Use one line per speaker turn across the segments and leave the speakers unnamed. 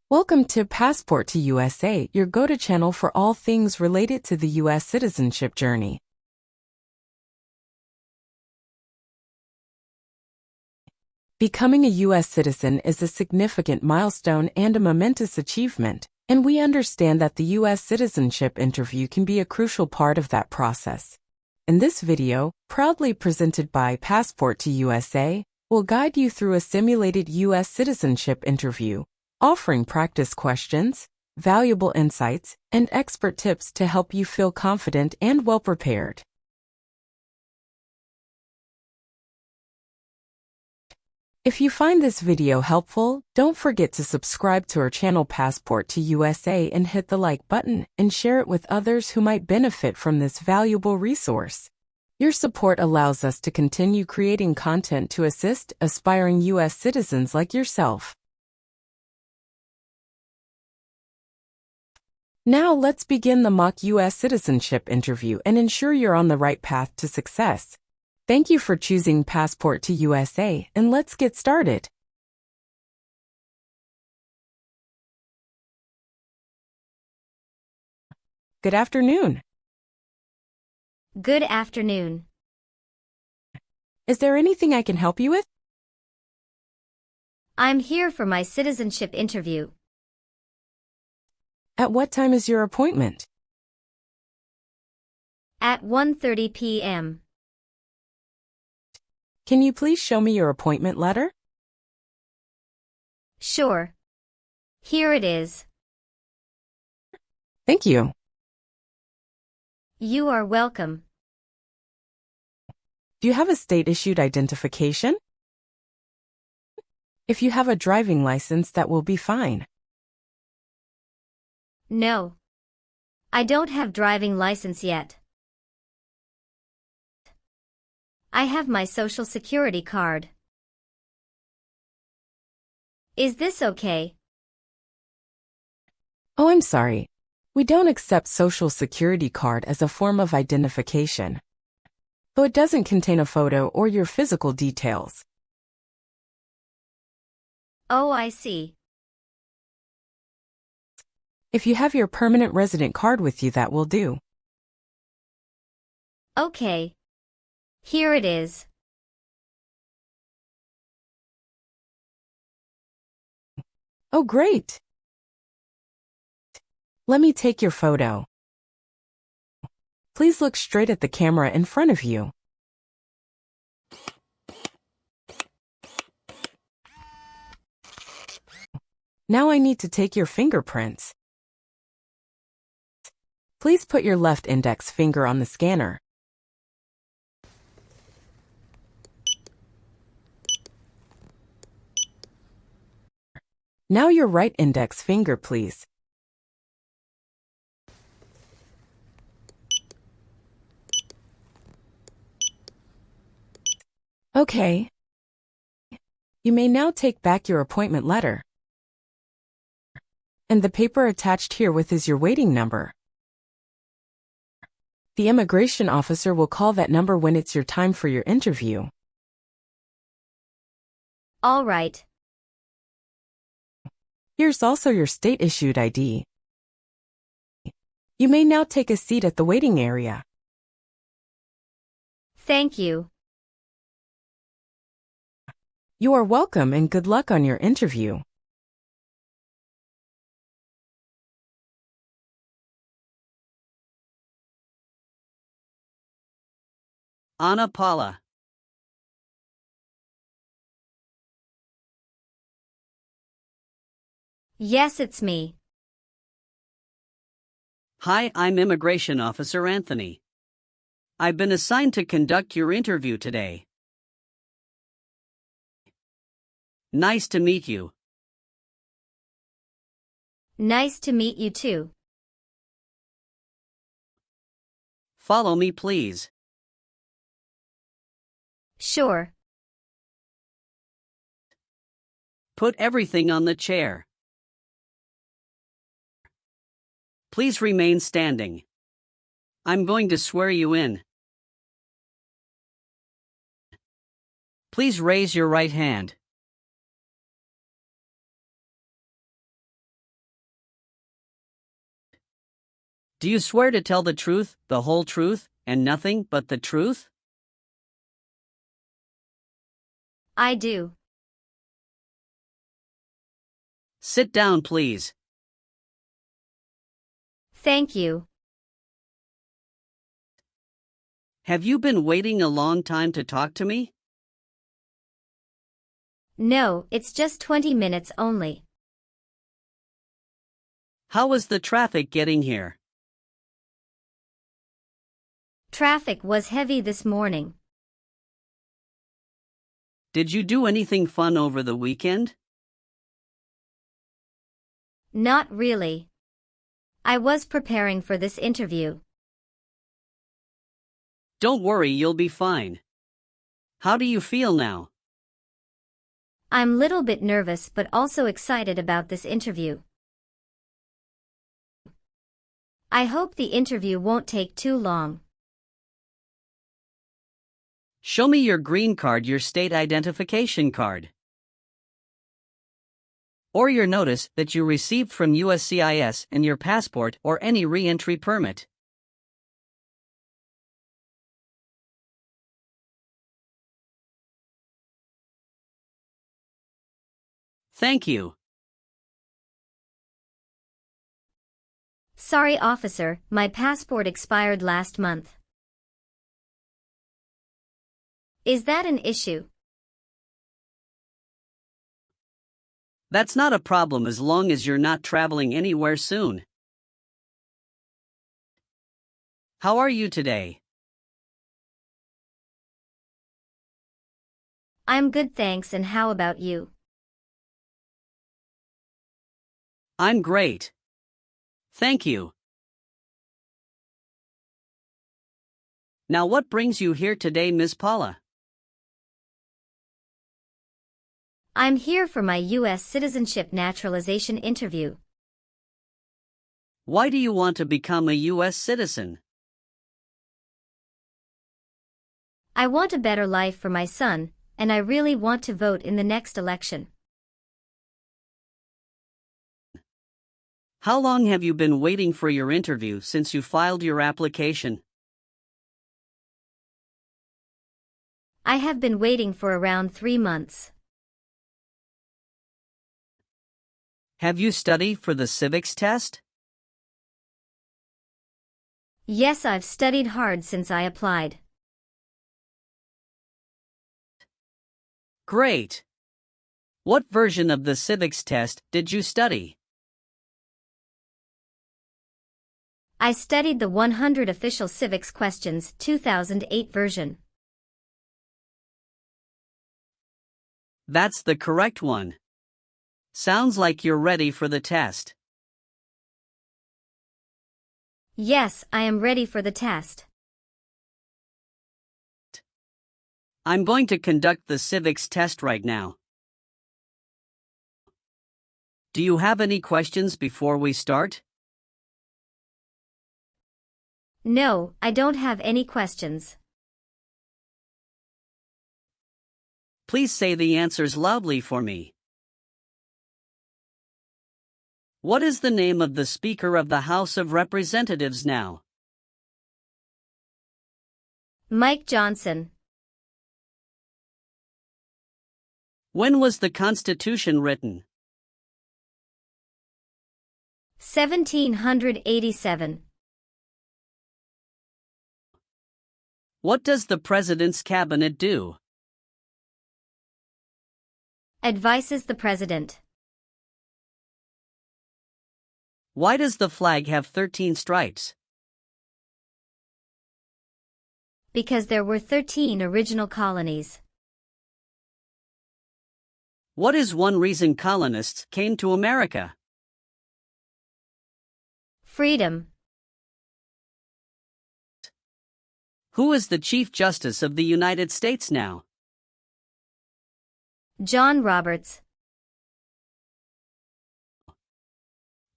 Welcome to Passport to USA, your go-to channel for all things related to the U.S. citizenship journey. Becoming a U.S. citizen is a significant milestone and a momentous achievement, and we understand that the U.S. citizenship interview can be a crucial part of that process. In this video, proudly presented by Passport to USA, we'll guide you through a simulated U.S. citizenship interview, offering practice questions, valuable insights, and expert tips to help you feel confident and well-prepared. If you find this video helpful, don't forget to subscribe to our channel Passport to USA and hit the like button and share it with others who might benefit from this valuable resource. Your support allows us to continue creating content to assist aspiring U.S. citizens like yourself. Now let's begin the mock U.S. citizenship interview and ensure you're on the right path to success. Thank you for choosing Passport to USA, and let's get started. Good afternoon.
Good afternoon.
Is there anything I can help you with?
I'm here for my citizenship interview.
At what time is your appointment?
At 1:30 p.m.
Can you please show me your appointment letter?
Sure. Here it is.
Thank you.
You are welcome.
Do you have a state-issued identification? If you have a driving license, that will be fine.
No. I don't have driving license yet. I have my Social Security card. Is this okay?
Oh, I'm sorry. We don't accept Social Security card as a form of identification, though it doesn't contain a photo or your physical details.
Oh, I see.
If you have your permanent resident card with you, that will do.
Okay. Here it is.
Oh, great. Let me take your photo. Please look straight at the camera in front of you. Now I need to take your fingerprints. Please put your left index finger on the scanner. Now your right index finger, please. Okay. You may now take back your appointment letter. And the paper attached herewith is your waiting number. The immigration officer will call that number when it's your time for your interview.
All right.
Here's also your state-issued ID. You may now take a seat at the waiting area.
Thank you.
You are welcome and good luck on your interview.
Ana Paula.
Yes, it's me.
Hi, I'm Immigration Officer Anthony. I've been assigned to conduct your interview today. Nice to meet you.
Nice to meet you too.
Follow me, please.
Sure.
Put everything on the chair. Please remain standing. I'm going to swear you in. Please. Please raise your right hand. Do you swear to tell the truth, the whole truth, and nothing but the truth?
I do.
Sit down, please.
Thank you.
Have you been waiting a long time to talk to me?
No, it's just 20 minutes only.
How was the traffic getting here?
Traffic was heavy this morning.
Did you do anything fun over the weekend?
Not really. I was preparing for this interview.
Don't worry, you'll be fine. How do you feel now?
I'm little bit nervous but also excited about this interview. I hope the interview won't take too long.
Show me your green card, your state identification card. Or your notice that you received from USCIS and your passport or any re-entry permit. Thank you.
Sorry, officer, my passport expired last month. Is that an issue?
That's not a problem as long as you're not traveling anywhere soon. How are you today?
I'm good, thanks, and how about you?
I'm great. Thank you. Now what brings you here today, Miss Paula?
I'm here for my U.S. Citizenship Naturalization interview.
Why do you want to become a U.S. citizen?
I want a better life for my son, and I really want to vote in the next election.
How long have you been waiting for your interview since you filed your application?
I have been waiting for around 3 months.
Have you studied for the civics test?
Yes, I've studied hard since I applied.
Great. What version of the civics test did you study?
I studied the 100 Official Civics Questions 2008 version.
That's the correct one. Sounds like you're ready for the test.
Yes, I am ready for the test.
I'm going to conduct the civics test right now. Do you have any questions before we start?
No, I don't have any questions.
Please say the answers loudly for me. What is the name of the Speaker of the House of Representatives now?
Mike Johnson.
When was the Constitution written?
1787.
What does the President's cabinet do?
Advises the President.
Why does the flag have 13 stripes?
Because there were 13 original colonies.
What is one reason colonists came to America?
Freedom.
Who is the Chief Justice of the United States now?
John Roberts.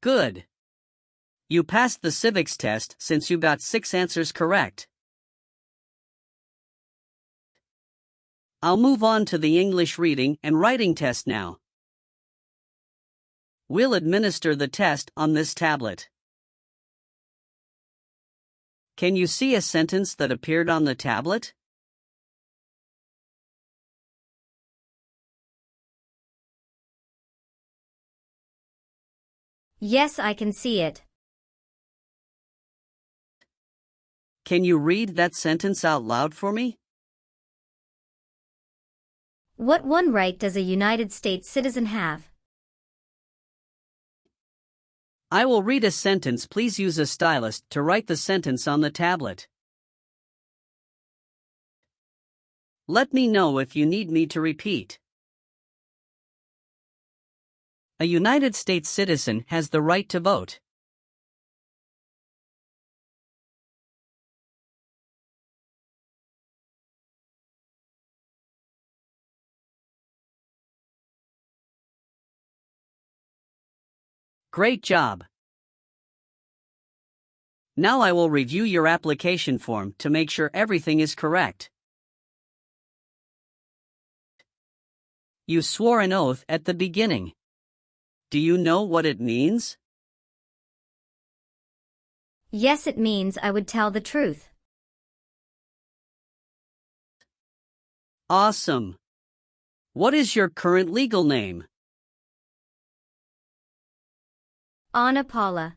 Good. You passed the civics test since you got 6 answers correct. I'll move on to the English reading and writing test now. We'll administer the test on this tablet. Can you see a sentence that appeared on the tablet?
Yes, I can see it.
Can you read that sentence out loud for me?
What one right does a United States citizen have?
I will read a sentence. Please use a stylus to write the sentence on the tablet. Let me know if you need me to repeat. A United States citizen has the right to vote. Great job! Now I will review your application form to make sure everything is correct. You swore an oath at the beginning. Do you know what it means?
Yes, it means I would tell the truth.
Awesome! What is your current legal name?
Anna Paula.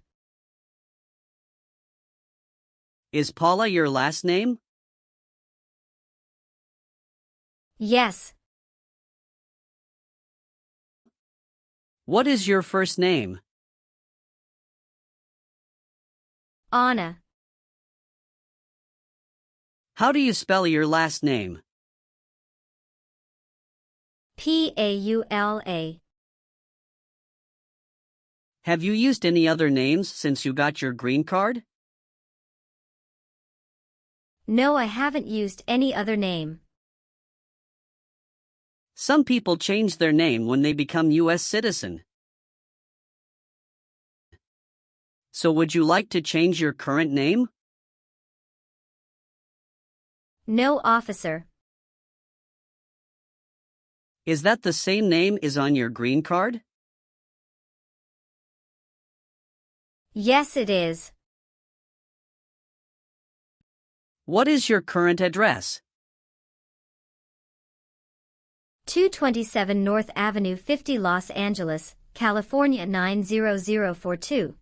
Is Paula your last name?
Yes.
What is your first name?
Anna.
How do you spell your last name?
Paula.
Have you used any other names since you got your green card?
No, I haven't used any other name.
Some people change their name when they become U.S. citizen. So would you like to change your current name?
No, officer.
Is that the same name as on your green card?
Yes, it is.
What is your current address?
227 North Avenue 50 Los Angeles, California 90042.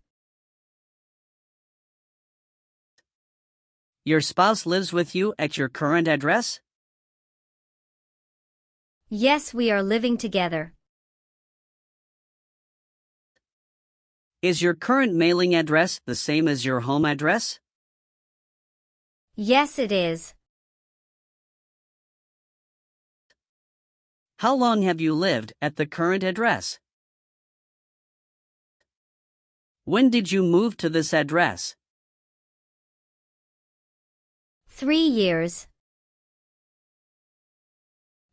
Your spouse lives with you at your current address?
Yes, we are living together.
Is your current mailing address the same as your home address?
Yes, it is.
How long have you lived at the current address? When did you move to this address?
3 years.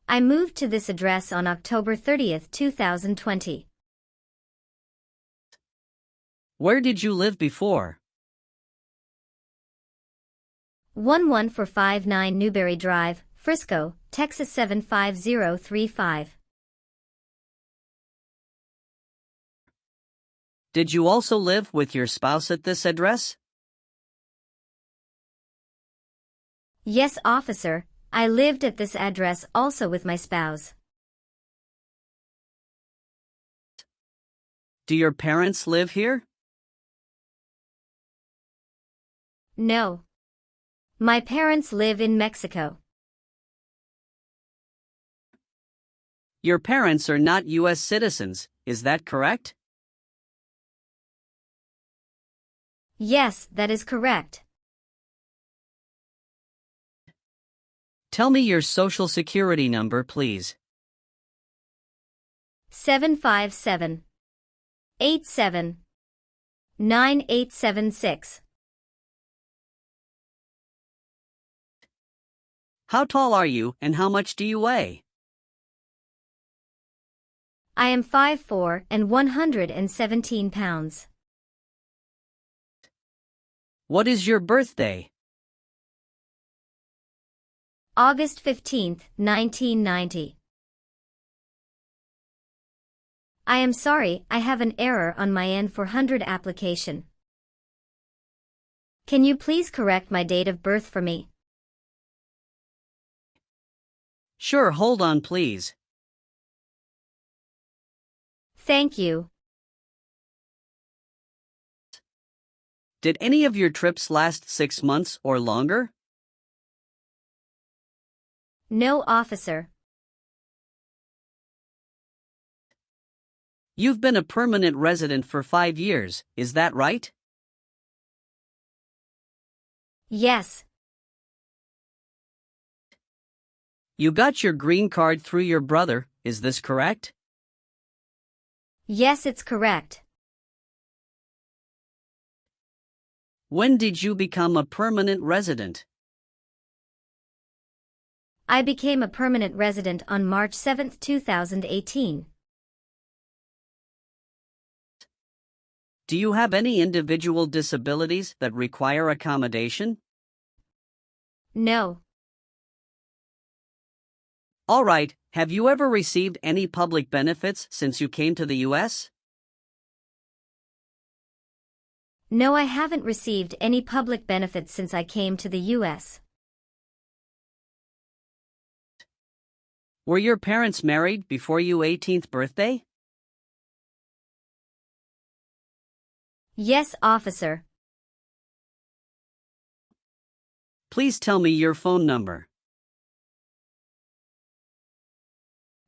I moved to this address on October 30th, 2020.
Where did you live before?
11459 Newberry Drive, Frisco, Texas 75035.
Did you also live with your spouse at this address?
Yes, officer, I lived at this address also with my spouse.
Do your parents live here?
No. My parents live in Mexico.
Your parents are not U.S. citizens, is that correct?
Yes, that is correct.
Tell me your social security number, please.
757 87 9876.
How tall are you and how much do you weigh?
I am 5'4" and 117 pounds.
What is your birthday?
August 15th, 1990. I am sorry, I have an error on my N-400 application. Can you please correct my date of birth for me?
Sure, hold on please.
Thank you.
Did any of your trips last 6 months or longer?
No, officer.
You've been a permanent resident for 5 years, is that right?
Yes.
You got your green card through your brother, is this correct?
Yes, it's correct.
When did you become a permanent resident?
I became a permanent resident on March 7, 2018.
Do you have any individual disabilities that require accommodation?
No.
All right, have you ever received any public benefits since you came to the U.S.?
No, I haven't received any public benefits since I came to the U.S.
Were your parents married before your 18th birthday?
Yes, officer.
Please tell me your phone number.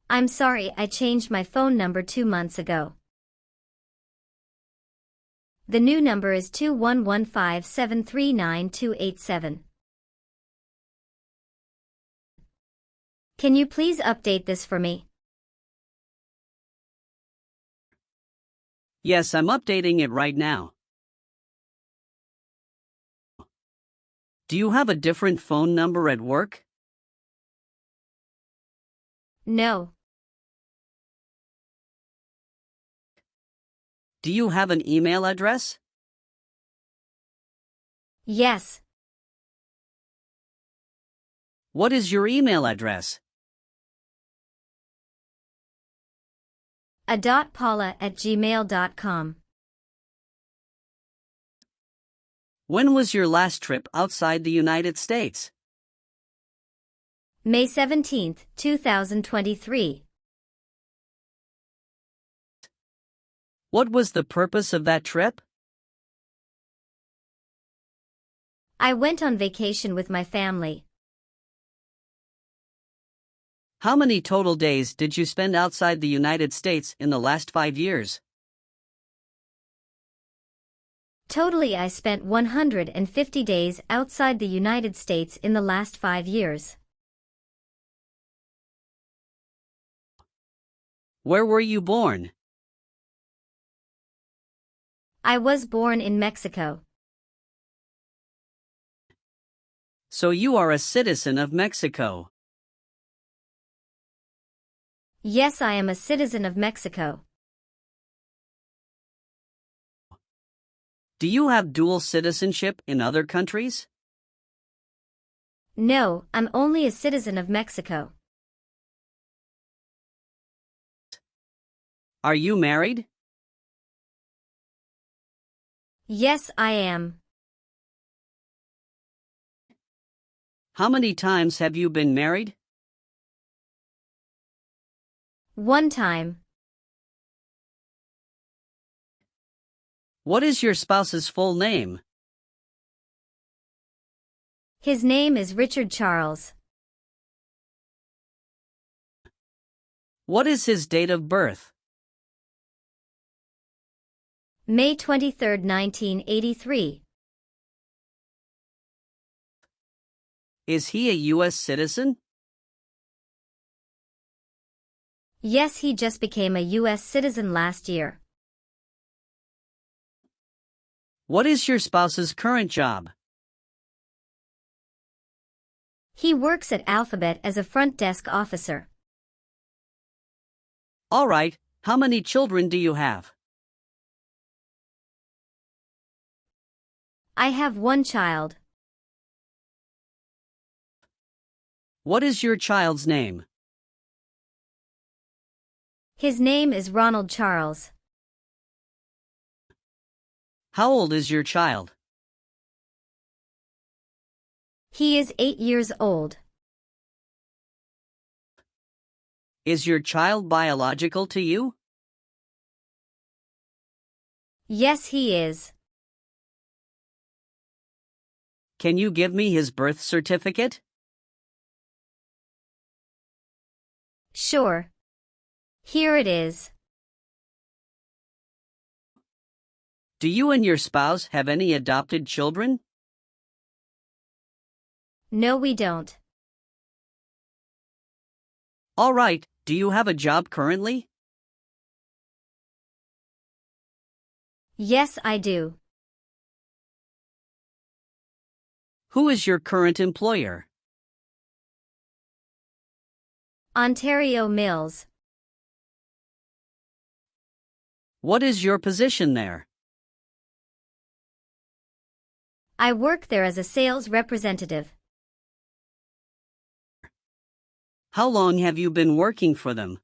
I'm sorry, I changed my phone number 2 months ago. The new number is 2115739287. Can you please update this for me?
Yes, I'm updating it right now. Do you have a different phone number at work?
No.
Do you have an email address?
Yes.
What is your email address?
a.paula@gmail.com.
When was your last trip outside the United States?
May 17, 2023.
What was the purpose of that trip?
I went on vacation with my family.
How many total days did you spend outside the United States in the last 5 years?
Totally, I spent 150 days outside the United States in the last 5 years.
Where were you born?
I was born in Mexico.
So you are a citizen of Mexico.
Yes, I am a citizen of Mexico.
Do you have dual citizenship in other countries?
No, I'm only a citizen of Mexico.
Are you married?
Yes, I am.
How many times have you been married?
1 time.
What is your spouse's full name?
His name is Richard Charles.
What is his date of birth?
May 23, 1983.
Is he a U.S. citizen?
Yes, he just became a U.S. citizen last year.
What is your spouse's current job?
He works at Alphabet as a front desk officer.
All right, how many children do you have?
I have 1 child.
What is your child's name?
His name is Ronald Charles.
How old is your child?
He is 8 years old.
Is your child biological to you?
Yes, he is.
Can you give me his birth certificate?
Sure. Here it is.
Do you and your spouse have any adopted children?
No, we don't.
All right, do you have a job currently?
Yes, I do.
Who is your current employer?
Ontario Mills.
What is your position there?
I work there as a sales representative.
How long have you been working for them?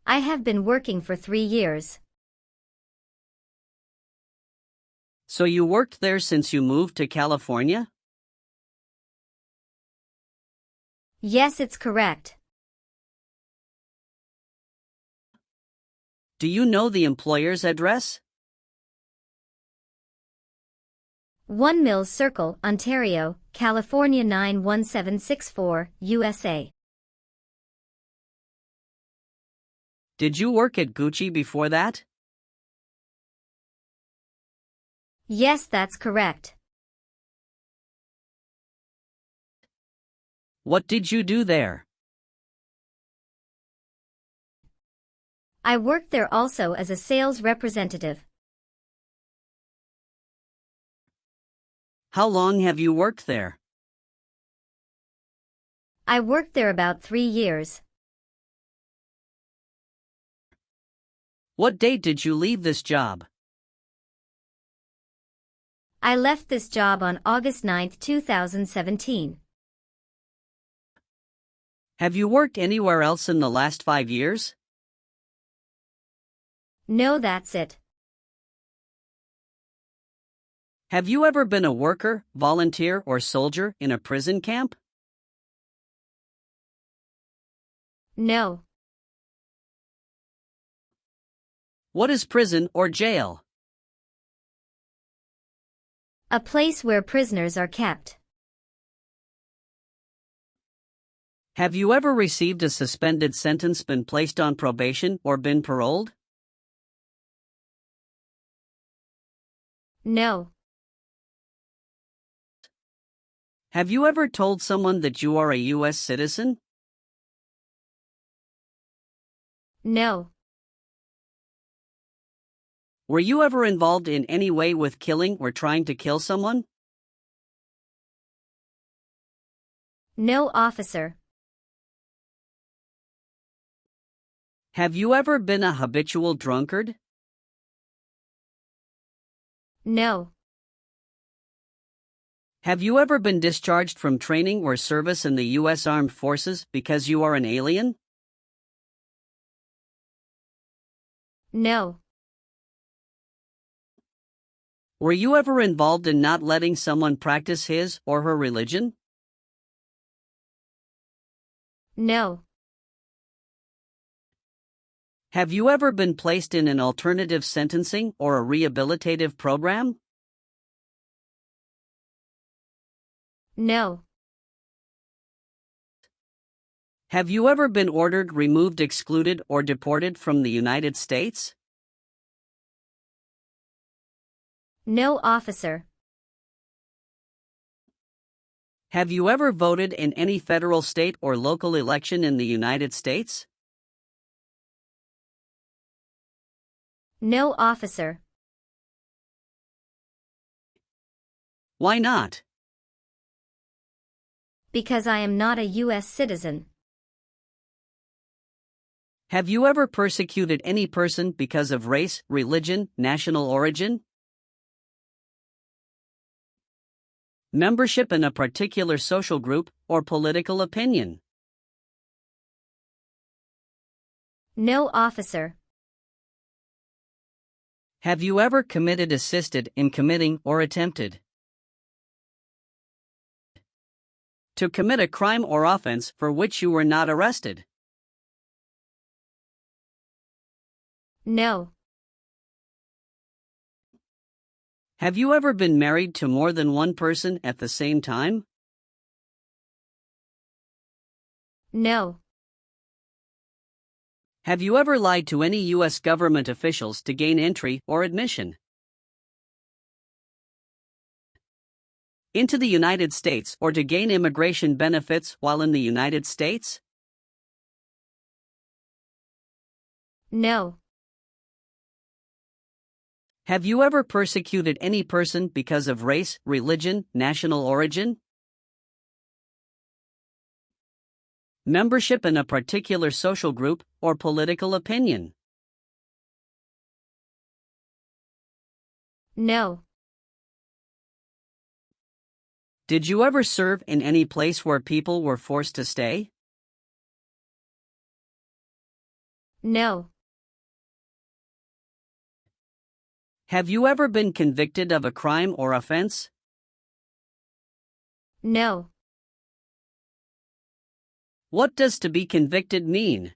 I have been working for 3 years.
So you worked there since you moved to California?
Yes, it's correct.
Do you know the employer's address?
1 Mills Circle, Ontario, California 91764, USA.
Did you work at Gucci before that?
Yes, that's correct.
What did you do there?
I worked there also as a sales representative.
How long have you worked there?
I worked there about 3 years.
What date did you leave this job?
I left this job on August 9, 2017.
Have you worked anywhere else in the last 5 years?
No, that's it.
Have you ever been a worker, volunteer, or soldier in a prison camp?
No.
What is prison or jail?
A place where prisoners are kept.
Have you ever received a suspended sentence, been placed on probation, or been paroled?
No.
Have you ever told someone that you are a U.S. citizen?
No.
Were you ever involved in any way with killing or trying to kill someone?
No, officer.
Have you ever been a habitual drunkard?
No.
Have you ever been discharged from training or service in the U.S. Armed Forces because you are an alien?
No.
Were you ever involved in not letting someone practice his or her religion?
No.
Have you ever been placed in an alternative sentencing or a rehabilitative program?
No.
Have you ever been ordered, removed, excluded, or deported from the United States?
No, officer.
Have you ever voted in any federal, state, or local election in the United States?
No, officer.
Why not?
Because I am not a U.S. citizen.
Have you ever persecuted any person because of race, religion, national origin? Membership in a particular social group, or political opinion?
No, officer.
Have you ever committed, assisted in committing, or attempted To commit a crime or offense for which you were not arrested.
No.
Have you ever been married to more than one person at the same time?
No.
Have you ever lied to any U.S. government officials to gain entry or admission into the United States or to gain immigration benefits while in the United States?
No.
Have you ever persecuted any person because of race, religion, national origin, membership in a particular social group, or political opinion?
No.
Did you ever serve in any place where people were forced to stay?
No.
Have you ever been convicted of a crime or offense?
No.
What does to be convicted mean?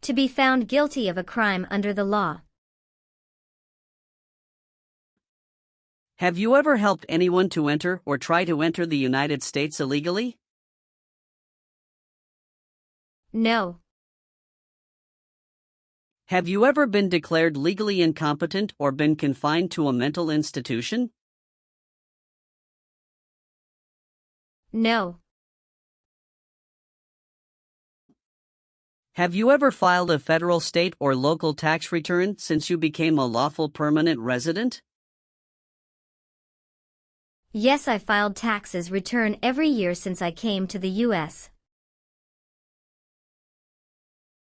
To be found guilty of a crime under the law.
Have you ever helped anyone to enter or try to enter the United States illegally?
No.
Have you ever been declared legally incompetent or been confined to a mental institution?
No.
Have you ever filed a federal, state, or local tax return since you became a lawful permanent resident?
Yes, I filed taxes return every year since I came to the U.S.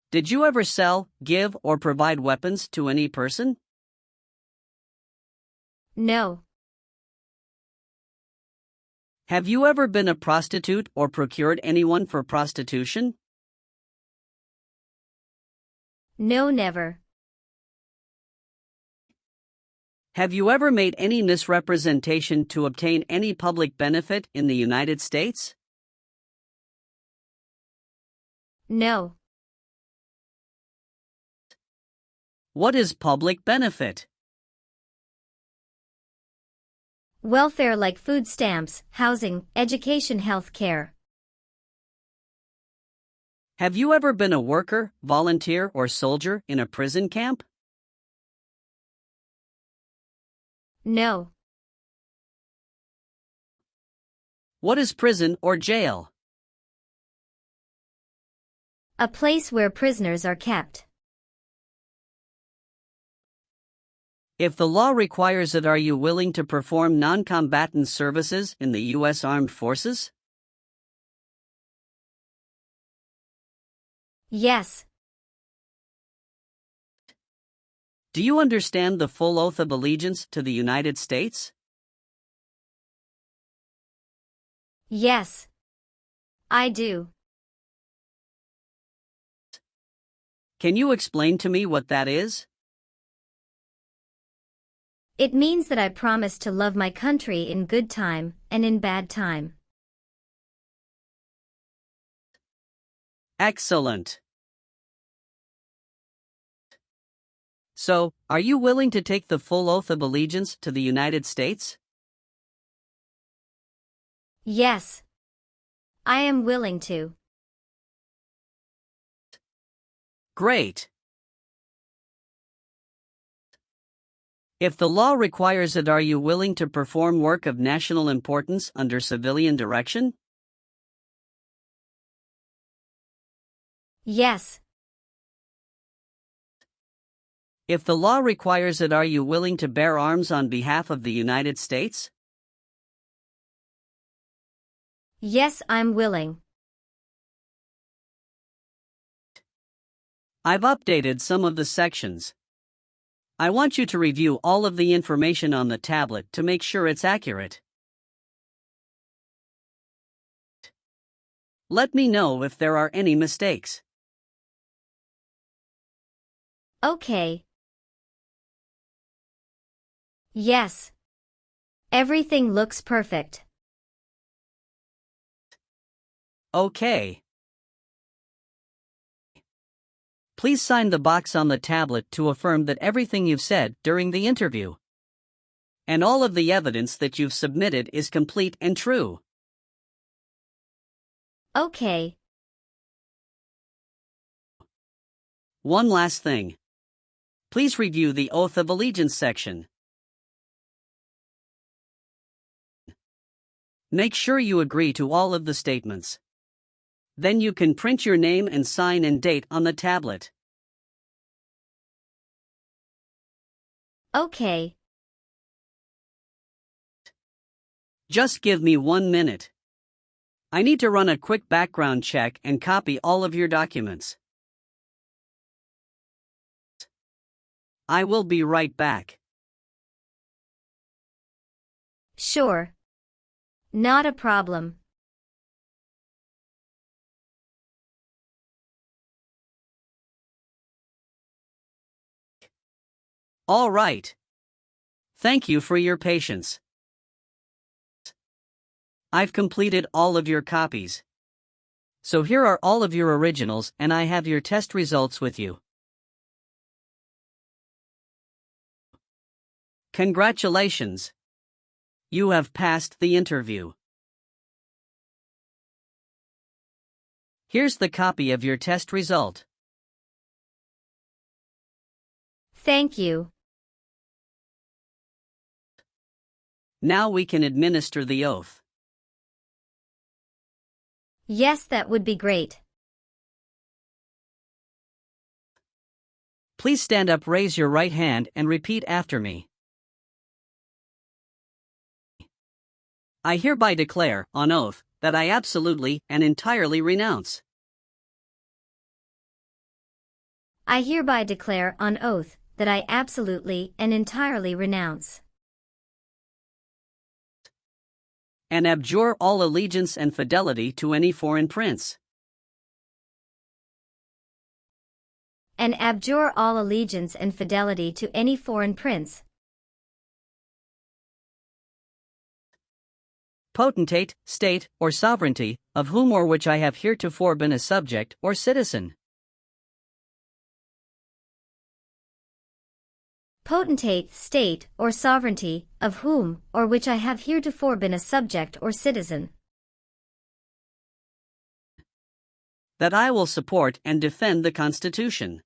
Did you ever sell, give, or provide weapons to any person?
No.
Have you ever been a prostitute or procured anyone for prostitution?
No, never.
Have you ever made any misrepresentation to obtain any public benefit in the United States?
No.
What is public benefit?
Welfare like food stamps, housing, education, health care.
Have you ever been a worker, volunteer, or soldier in a prison camp?
No.
What is prison or jail?
A place where prisoners are kept.
If the law requires it, are you willing to perform non-combatant services in the U.S. Armed Forces?
Yes.
Do you understand the full oath of allegiance to the United States?
Yes. I do.
Can you explain to me what that is?
It means that I promise to love my country in good time and in bad time.
Excellent. So, are you willing to take the full oath of allegiance to the United States?
Yes. I am willing to.
Great. If the law requires it, are you willing to perform work of national importance under civilian direction?
Yes.
If the law requires it, are you willing to bear arms on behalf of the United States?
Yes, I'm willing.
I've updated some of the sections. I want you to review all of the information on the tablet to make sure it's accurate. Let me know if there are any mistakes.
Okay. Yes. Everything looks perfect.
Okay. Please sign the box on the tablet to affirm that everything you've said during the interview and all of the evidence that you've submitted is complete and true.
Okay.
One last thing. Please review the Oath of Allegiance section. Make sure you agree to all of the statements. Then you can print your name and sign and date on the tablet.
Okay.
Just give me 1 minute. I need to run a quick background check and copy all of your documents. I will be right back.
Sure. Not a problem.
All right. Thank you for your patience. I've completed all of your copies. So here are all of your originals, and I have your test results with you. Congratulations. You have passed the interview. Here's the copy of your test result.
Thank you.
Now we can administer the oath.
Yes, that would be great.
Please stand up, raise your right hand, and repeat after me. I hereby declare, on oath, that I absolutely and entirely renounce.
I hereby declare on oath that I absolutely and entirely renounce
and abjure all allegiance and fidelity to any foreign prince.
and abjure all allegiance and fidelity to any foreign prince,
potentate, state, or sovereignty, of whom or which I have heretofore been a subject or citizen.
potentate, state, or sovereignty, of whom or which I have heretofore been a subject or citizen,
That I will support and defend the Constitution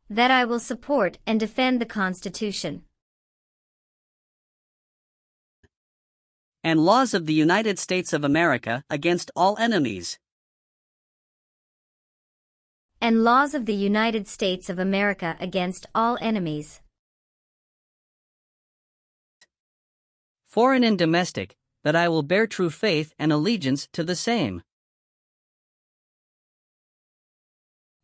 that I will support and defend the Constitution
and laws of the United States of America against all enemies,
and laws of the United States of America against all enemies,
foreign and domestic, that I will bear true faith and allegiance to the same,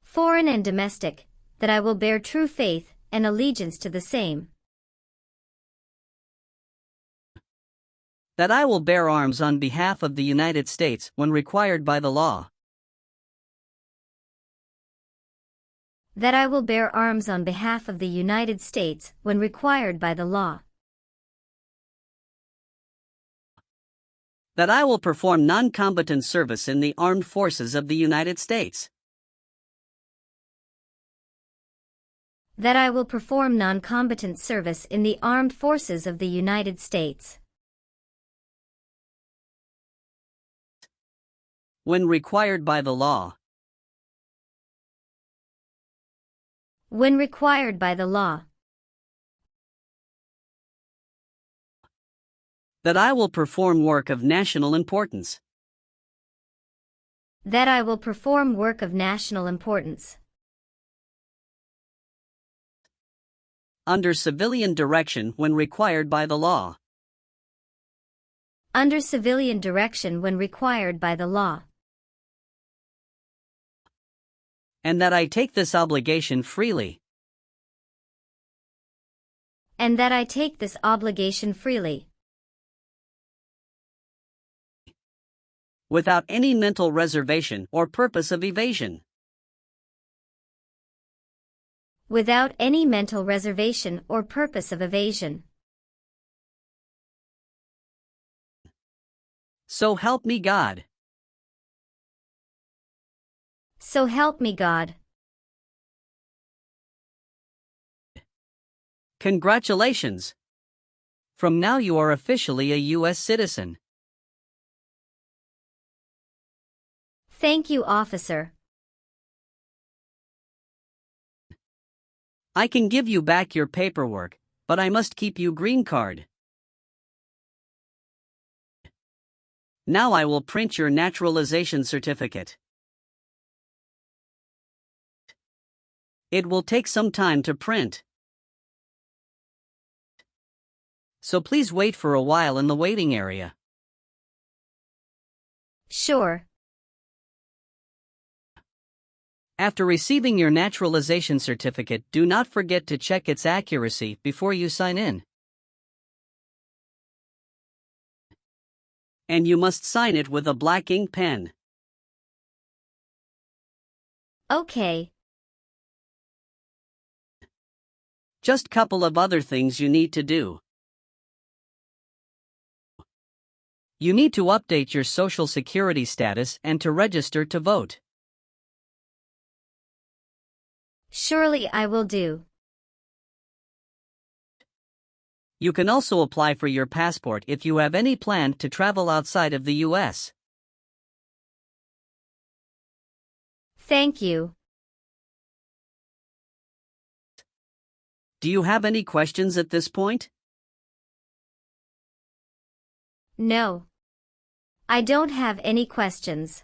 foreign and domestic, that I will bear true faith and allegiance to the same,
that I will bear arms on behalf of the United States when required by the law,
that I will bear arms on behalf of the United States when required by the law,
that I will perform non-combatant service in the armed forces of the United States,
that I will perform non-combatant service in the armed forces of the United States,
when required by the law,
when required by the law,
that I will perform work of national importance,
that I will perform work of national importance,
under civilian direction when required by the law,
under civilian direction when required by the law,
and that I take this obligation freely,
and that I take this obligation freely,
without any mental reservation or purpose of evasion,
without any mental reservation or purpose of evasion,
So help me God.
So help me God.
Congratulations! From now you are officially a U.S. citizen.
Thank you, officer.
I can give you back your paperwork, but I must keep you green card. Now I will print your naturalization certificate. It will take some time to print. So please wait for a while in the waiting area.
Sure.
After receiving your naturalization certificate, do not forget to check its accuracy before you sign in. And you must sign it with a black ink pen.
Okay.
Just couple of other things you need to do. You need to update your social security status and to register to vote.
Surely I will do.
You can also apply for your passport if you have any plan to travel outside of the U.S.
Thank you.
Do you have any questions at this point?
No. I don't have any questions.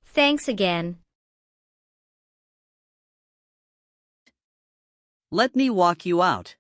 Thanks again.
Let me walk you out.